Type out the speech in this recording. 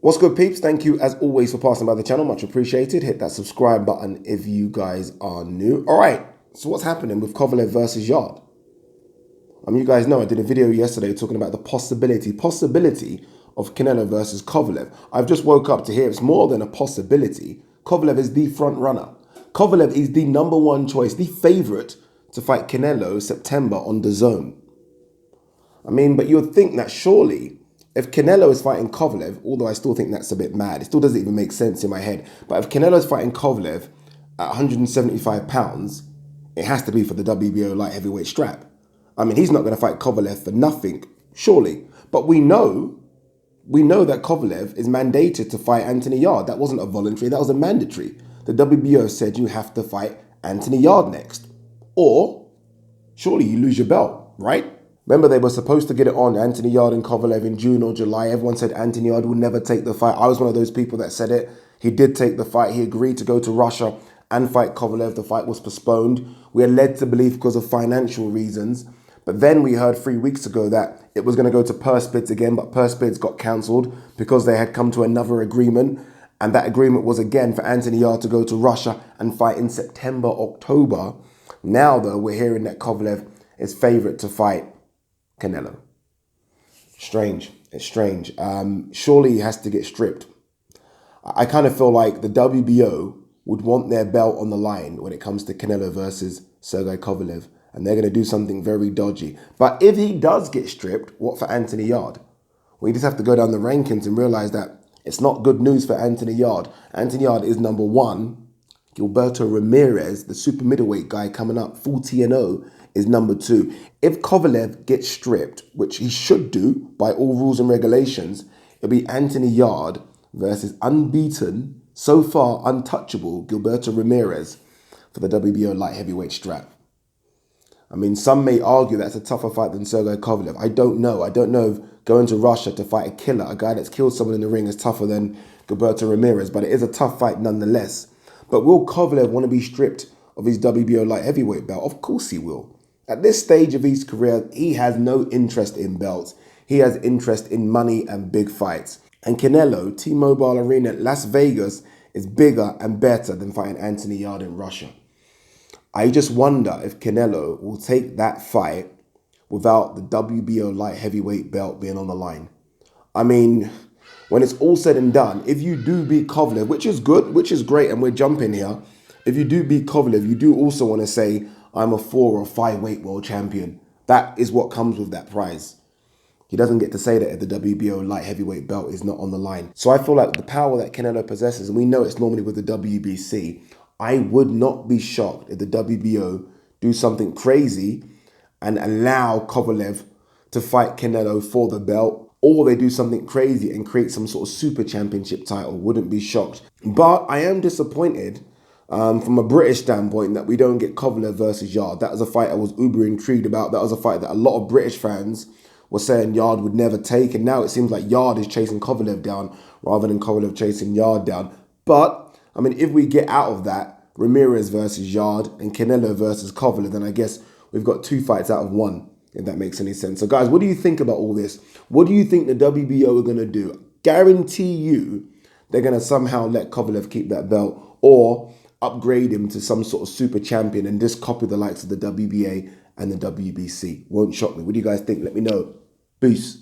What's good, peeps? Thank you as always for passing by the channel. Much appreciated. Hit that subscribe button if you guys are new. All right, so what's happening with Kovalev versus Yarde? You guys know I did a video yesterday talking about the possibility of Canelo versus Kovalev. I've just woke up to hear it's more than a possibility. Kovalev is the front runner. Kovalev is the #1 choice, the favorite to fight Canelo September on DAZN. But you would think that surely if Canelo is fighting Kovalev, although I still think that's a bit mad, it still doesn't even make sense in my head, but if Canelo is fighting Kovalev at 175 pounds, it has to be for the WBO light heavyweight strap. He's not going to fight Kovalev for nothing, surely. But we know that Kovalev is mandated to fight Anthony Yarde. That wasn't a voluntary, that was a mandatory. The WBO said you have to fight Anthony Yarde next. Or, surely you lose your belt, right? Remember, they were supposed to get it on Anthony Yarde and Kovalev in June or July. Everyone said Anthony Yarde would never take the fight. I was one of those people that said it. He did take the fight. He agreed to go to Russia and fight Kovalev. The fight was postponed. We are led to believe because of financial reasons. But then we heard 3 weeks ago that it was going to go to purse bids again, but purse bids got cancelled because they had come to another agreement. And that agreement was again for Anthony Yarde to go to Russia and fight in September, October. Now, though, we're hearing that Kovalev is favourite to fight Canelo. Strange. It's strange. Surely he has to get stripped. I kind of feel like the WBO would want their belt on the line when it comes to Canelo versus SERGEY Kovalev, and they're going to do something very dodgy. But if he does get stripped, what for Anthony Yarde? Well, you just have to go down the rankings and realize that it's not good news for Anthony Yarde. Anthony Yarde is #1. Gilberto Ramirez, the super middleweight guy coming up, 40-0, is #2. If Kovalev gets stripped, which he should do by all rules and regulations, it'll be Anthony Yarde versus unbeaten, so far untouchable, Gilberto Ramirez for the WBO light heavyweight strap. Some may argue that's a tougher fight than SERGEY Kovalev. I don't know. I don't know if going to Russia to fight a killer, a guy that's killed someone in the ring, is tougher than Gilberto Ramirez, but it is a tough fight nonetheless. But will Kovalev want to be stripped of his WBO light heavyweight belt? Of course he will. At this stage of his career, he has no interest in belts. He has interest in money and big fights. And Canelo, T-Mobile Arena, Las Vegas, is bigger and better than fighting Anthony Yarde in Russia. I just wonder if Canelo will take that fight without the WBO light heavyweight belt being on the line. When it's all said and done, if you do beat Kovalev, which is good, which is great, and we're jumping here, if you do beat Kovalev, you do also want to say, I'm a 4 or 5 weight world champion. That is what comes with that prize. He doesn't get to say that if the WBO light heavyweight belt is not on the line. So I feel like the power that Canelo possesses, and we know it's normally with the WBC, I would not be shocked if the WBO do something crazy and allow Kovalev to fight Canelo for the belt, or they do something crazy and create some sort of super championship title. Wouldn't be shocked. But I am disappointed from a British standpoint that we don't get Kovalev versus Yarde. That was a fight I was uber intrigued about. That was a fight that a lot of British fans were saying Yarde would never take. And now it seems like Yarde is chasing Kovalev down rather than Kovalev chasing Yarde down. But, if we get out of that, Ramirez versus Yarde and Canelo versus Kovalev, then I guess we've got 2 fights out of 1, if that makes any sense. So guys, what do you think about all this? What do you think the WBO are going to do? Guarantee you they're going to somehow let Kovalev keep that belt or upgrade him to some sort of super champion and just copy the likes of the WBA and the WBC. Won't shock me. What do you guys think? Let me know. Peace.